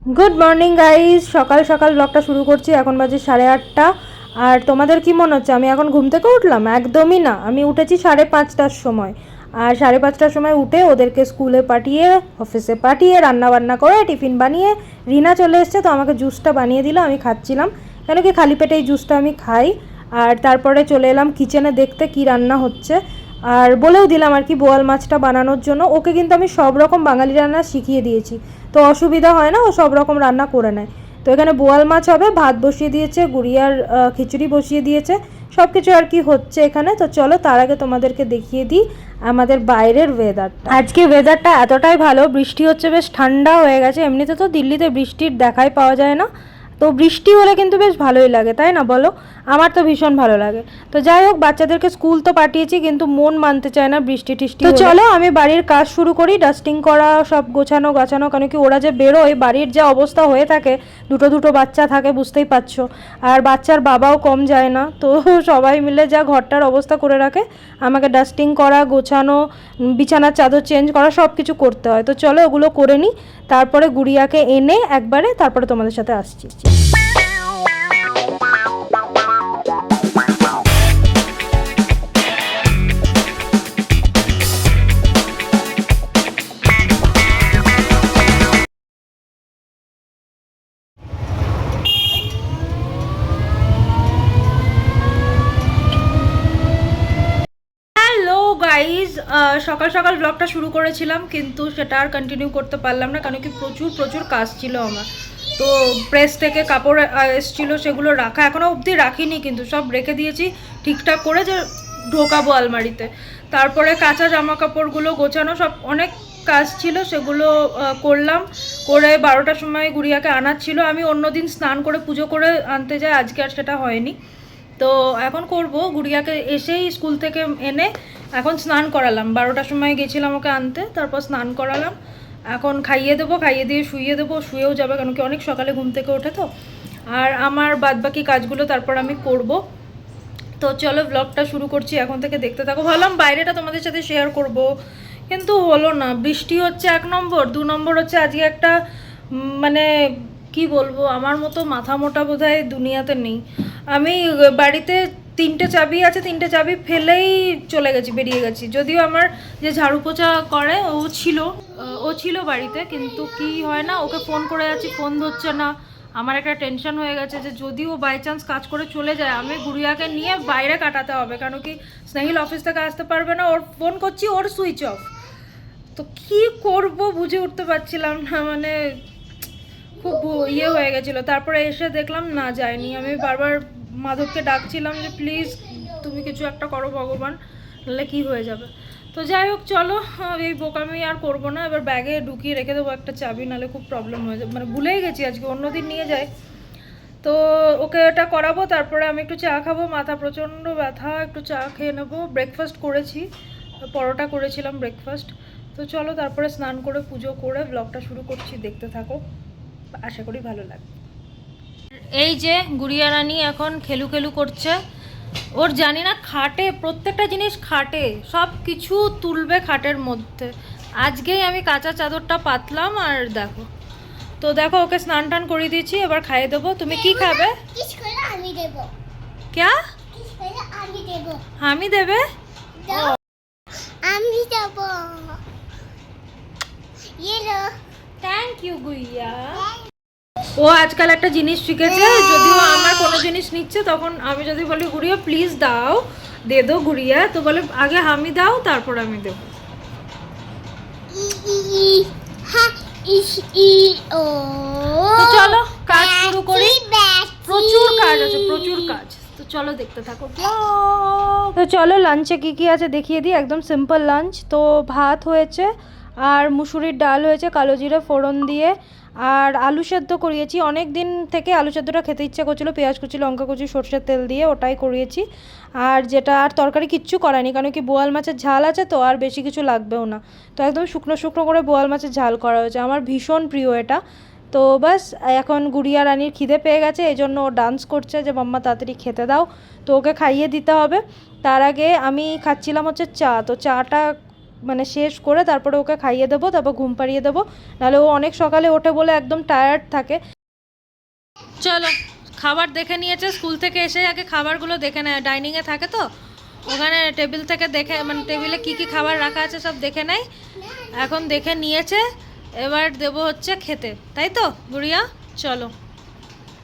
Good morning guys, সকাল সকাল ব্লগটা শুরু করছি। এখন বাজে 8:30। আর তোমাদের কি মনে হচ্ছে আমি এখন ঘুম থেকে উঠলাম? একদমই না, আমি উঠেছি 5:30টার সময়। আর 5:30টার সময় উঠে ওদেরকে স্কুলে পাঠিয়ে, অফিসে পাঠিয়ে, রান্না বান্না করে, টিফিন বানিয়ে, রিনা চলে এসছে, তো আমাকে জুসটা বানিয়ে দিল, আমি খাচ্ছিলাম। কেন কি খালি পেটে এই জুসটা আমি খাই। আর তারপরে চলে এলাম কিচেনে দেখতে কি রান্না হচ্ছে। আর বলেও দিলাম আর কি বোয়াল মাছটা বানানোর জন্য। ওকে কিন্তু আমি সব রকম বাঙালি রান্না শিখিয়ে দিয়েছি, তো অসুবিধা হয় না, ও সব রকম রান্না করে নেয়। তো এখানে বোয়াল মাছ হবে, ভাত বসিয়ে দিয়েছে, গুড়িয়ার খিচুড়ি বসিয়ে দিয়েছে, সব কিছু আর কি হচ্ছে এখানে। তো চলো তার আগে তোমাদেরকে দেখিয়ে দিই আমাদের বাইরের ওয়েদারটা। আজকে ওয়েদারটা এতটাই ভালো, বৃষ্টি হচ্ছে, বেশ ঠান্ডা হয়ে গেছে। এমনিতে তো দিল্লিতে বৃষ্টির দেখাই পাওয়া যায় না, তো বৃষ্টি হলে কিন্তু বেশ ভালোই লাগে, তাই না বলো? আমার তো ভীষণ ভালো লাগে। তো যাই হোক, বাচ্চাদেরকে স্কুল তো পাঠিয়েছি, কিন্তু মন মানতে চায় না বৃষ্টি টিষ্টি। তো চলো আমি বাড়ির কাজ শুরু করি, ডাস্টিং করা, সব গোছানো গাছানো। কারণ কি ওরা যে বেরোয়, বাড়ির যা অবস্থা হয়ে থাকে, দুটো দুটো বাচ্চা থাকে, বুঝতেই পারছো। আর বাচ্চার বাবাও কম যায় না, তো সবাই মিলে যা ঘরটার অবস্থা করে রাখে, আমাকে ডাস্টিং করা, গোছানো, বিছানার চাদর চেঞ্জ করা, সব কিছু করতে হয়। তো চলো ওগুলো করে নিই, তারপরে গুড়িয়াকে এনে একবারে তারপরে তোমাদের সাথে আসছি। হ্যালো গাইজ, সকাল সকাল ব্লগটা শুরু করেছিলাম, কিন্তু সেটা আর কন্টিনিউ করতে পারলাম না। কারণ কি প্রচুর প্রচুর কাজ ছিল আমার। তো প্রেস থেকে কাপড় এসেছিলো, সেগুলো রাখা এখনও অবধি রাখিনি, কিন্তু সব রেখে দিয়েছি ঠিকঠাক করে, যে ঢোকাবো আলমারিতে। তারপরে কাঁচা জামা কাপড়গুলো গোছানো, সব অনেক কাজ ছিল, সেগুলো করলাম। করে 12টার সময় গুড়িয়াকে আনার ছিল। আমি অন্যদিন স্নান করে পুজো করে আনতে যাই, আজকে আর সেটা হয়নি। তো এখন করব, গুড়িয়াকে এসেই স্কুল থেকে এনে এখন স্নান করালাম। 12টার সময় গেছিলাম ওকে আনতে, তারপর স্নান করালাম। এখন খাইয়ে দেবো, খাইয়ে দিয়ে শুইয়ে দেবো, শুয়েও যাবে, কারণ কি অনেক সকালে ঘুম থেকে ওঠে। তো আর আমার বাদবাকি কাজগুলো তারপর আমি করব। তো চলো ব্লগটা শুরু করছি, এখন থেকে দেখতে থাকো। ভাবলাম বাইরেটা তোমাদের সাথে শেয়ার করব, কিন্তু হলো না। বৃষ্টি হচ্ছে 1 নম্বর, 2 নম্বর হচ্ছে আজকে একটা মানে কি বলবো, আমার মতো মাথা মোটা বোধহয় দুনিয়াতে নেই। আমি বাড়িতে 3টে চাবি আছে, 3টে চাবি ফেলেই চলে গেছি, বেরিয়ে গেছি। যদিও আমার যে ঝাড়ু পোছা করে ও ছিল বাড়িতে, কিন্তু কি হয় না, ওকে ফোন করে যাচ্ছি, ফোন ধরছে না। আমার একটা টেনশন হয়ে গেছে যে যদি ও বাই চান্স কাজ করে চলে যায়, আমি গুড়িয়াকে নিয়ে বাইরে কাটাতে হবে। কারণ কি স্নেহিল অফিস থেকে আসতে পারবে না, ওর ফোন করছি, ওর সুইচ অফ। তো কি করব বুঝে উঠতে পারছিলাম না, মানে খুব ইয়ে হয়ে গেছিলো। তারপরে এসে দেখলাম না, যায়নি। আমি বারবার মাধবকে ডাকছিলাম যে প্লিজ তুমি কিছু একটা করো ভগবান, নাহলে কি হয়ে যাবে। তো যাই হোক চলো, এই বোকামি আর করবো না। এবার ব্যাগে ঢুকিয়ে রেখে দেবো একটা চাবি, নাহলে খুব প্রবলেম হয়ে যাবে। মানে ভুলেই গেছি, আজকে অন্যদিন নিয়ে যায়। তো ওকে এটা করাবো, তারপরে আমি একটু চা খাবো, মাথা প্রচণ্ড ব্যথা, একটু চা খেয়ে নেবো। ব্রেকফাস্ট করেছি, পরোটা করেছিলাম ব্রেকফাস্ট। তো চলো তারপরে স্নান করে পুজো করে ব্লগটা শুরু করছি, দেখতে থাকো, আশা করি ভালো লাগবে। এই যে গুড়িয়া রানী এখন খেলু খেলু করছে। ওর জানি না খাটে, প্রত্যেকটা জিনিস খাটে, সব কিছু তুলবে খাটের মধ্যে। আজকেই আমি কাঁচা চাদরটা পাতলাম, আর দেখো। তো দেখো ওকে স্নান টান করে দিয়েছি, এবার খাইয়ে দেবো। তুমি কি খাবে? ক্যা আমি দেবে? আমি দেব। Thank you গুইয়া। ও আজকাল একটা জিনিস শিখেছে, যদিও আমার কোনো জিনিস নিচ্ছে, তখন আমি যদি বলি গুড়িয়া প্লিজ দাও, দে দো গুড়িয়া, তো বলে আগে আমি দাও, তারপর আমি দেবো। তো চলো কাজ শুরু করি, প্রচুর কাজ আছে, প্রচুর কাজ। তো চলো দেখতে থাকো। তো চলো লাঞ্চে কি কি আছে দেখিয়ে দিই। একদম সিম্পল লাঞ্চ। তো ভাত হয়েছে, আর মুসুরির ডাল হয়েছে কালো জিরে ফোড়ন দিয়ে, আর আলু সেদ্ধ করিয়েছি। অনেক দিন থেকে আলু সেদ্ধটা খেতে ইচ্ছা করছিলো, পেঁয়াজ কুচি লঙ্কা কুচি সর্ষের তেল দিয়ে, ওটাই করিয়েছি। আর যেটা আর তরকারি কিচ্ছু করায়নি, কারণ কি বোয়াল মাছের ঝাল আছে, তো আর বেশি কিছু লাগবেও না। তো একদম শুকনো শুকনো করে বোয়াল মাছের ঝাল করা হয়েছে, আমার ভীষণ প্রিয় এটা। তো বাস এখন গুড়িয়া রানীর খিদে পেয়ে গেছে, এই জন্য ও ডান্স করছে যে মাম্মা তাড়াতাড়ি খেতে দাও। তো ওকে খাইয়ে দিতে হবে। তার আগে আমি খাচ্ছিলাম হচ্ছে চা। তো চাটা মানে শেষ করে তারপরে ওকে খাইয়ে দেবো, তারপর ঘুম পাড়িয়ে দেবো, নাহলে ও অনেক সকালে ওঠে বলে একদম টায়ার্ড থাকে। চলো, খাবার দেখে নিয়েছে, স্কুল থেকে এসে আগে খাবারগুলো দেখে নেয়, ডাইনিংয়ে থাকে তো ওখানে টেবিল থেকে দেখে, মানে টেবিলে কি কি খাবার রাখা আছে সব দেখে নেয়। এখন দেখে নিয়েছে, এবার দেবো হচ্ছে খেতে, তাই তো গুড়িয়া? চলো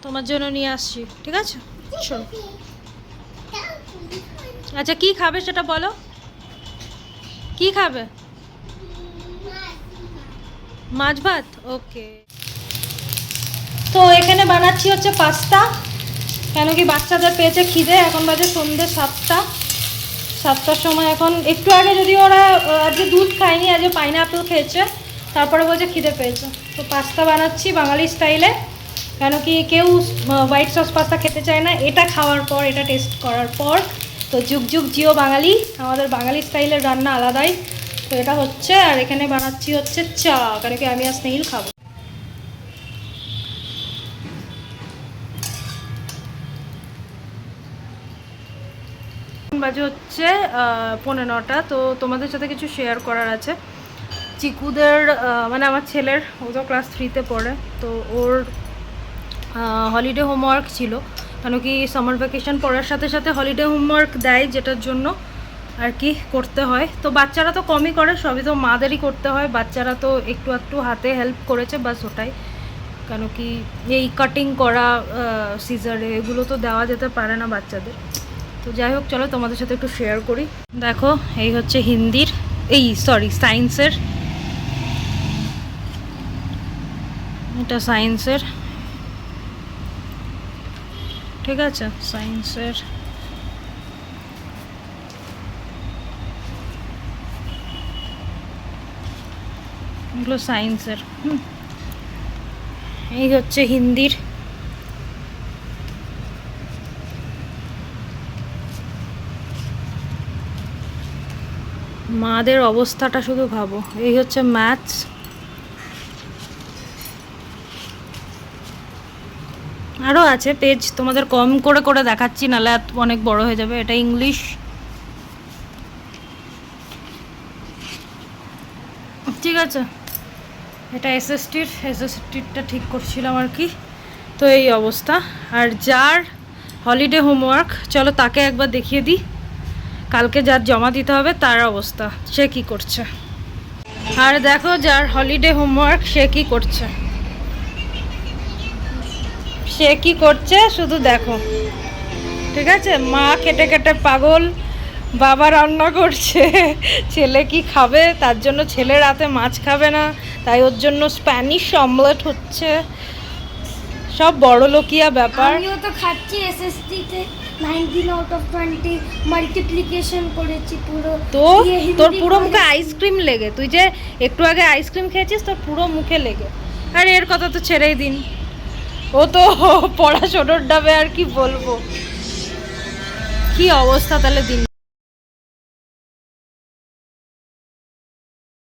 তোমার জন্য নিয়ে আসছি, ঠিক আছে? চলো। আচ্ছা কি খাবে সেটা বলো, কি খাবে? মাছ ভাত, ওকে। তো এখানে বানাচ্ছি হচ্ছে পাস্তা, কেন কি বাচ্চাদের পেয়েছে খিদে, এখন বাজে সন্ধ্যে 7টার সময়। এখন একটু আগে যদি ওরা আজকে দুধ খায়নি, আজকে পাইনাপেল খেয়েছে, তারপরে বলছে খিদে পেয়েছে। তো পাস্তা বানাচ্ছি বাঙালি স্টাইলে, কেন কি কেউ হোয়াইট সস পাস্তা খেতে চায় না, এটা খাওয়ার পর, এটা টেস্ট করার পর তো যুগ যুগ জিও বাঙালি, আমাদের বাঙালি স্টাইলের রান্না আলাদাই। তো এটা হচ্ছে, আর এখানে বানাচ্ছি হচ্ছে চা, কেন কি আমি আর স্নেহিল খাবো। বাজে হচ্ছে 9:15। তো তোমাদের সাথে কিছু শেয়ার করার আছে। চিকুদের মানে আমার ছেলের, ও তো ক্লাস 3-তে পড়ে, তো ওর হলিডে হোমওয়ার্ক ছিল, কেন কি সামার ভ্যাকেশন পড়ার সাথে সাথে হলিডে হোমওয়ার্ক দেয়, যেটার জন্য আর কি করতে হয়। তো বাচ্চারা তো কমই করে, সবই তো মাদেরই করতে হয়, বাচ্চারা তো একটু একটু হাতে হেল্প করেছে, বাস ওটাই। কেন কি এই কাটিং করা সিজারে এগুলো তো দেওয়া যেতে পারে না বাচ্চাদের। তো যাই হোক, চলো তোমাদের সাথে একটু শেয়ার করি। দেখো এই হচ্ছে হিন্দির, এই সরি সায়েন্সের, এটা সায়েন্সের, ঠিক আছে? সায়েন্সের এগুলো সায়েন্সের, এই হচ্ছে হিন্দির। মাদের অবস্থাটা শুধু ভাবো। এই হচ্ছে ম্যাথস, আরও আছে পেজ, তোমাদের কম করে করে দেখাচ্ছি, নাহলে অনেক বড় হয়ে যাবে। এটা ইংলিশ, ঠিক আছে? এটা এসএসটিরটা ঠিক করছিলাম আর কি। তো এই অবস্থা। আর যার হলিডে হোমওয়ার্ক, চলো তাকে একবার দেখিয়ে দিই, কালকে যার জমা দিতে হবে তার অবস্থা, সে কি করছে। আর দেখো যার হলিডে হোমওয়ার্ক সে কি করছে, সে কি করছে শুধু দেখো, ঠিক আছে? মা কেটে কেটে পাগল, বাবা রান্না করছে, ছেলে কি খাবে, তার জন্য ছেলে রাতে মাছ খাবে না, তাই ওর জন্য স্প্যানিশ অমলেট হচ্ছে, সব বড়লোকিয়া ব্যাপার। আমিও তো খাচ্ছি, এসএসটি তে 19 আউট অফ 20 মাল্টিপ্লিকেশন করেছি পুরো। তো তোর পুরো মুখে আইসক্রিম লেগে, তুই যে একটু আগে আইসক্রিম খেয়েছিস, তোর পুরো মুখে লেগে। আর এর কথা তো ছেড়েই দিন, ও তো পড়াশোনার ডাবে, আর কি বলবো, কি অবস্থা তাহলে দিন।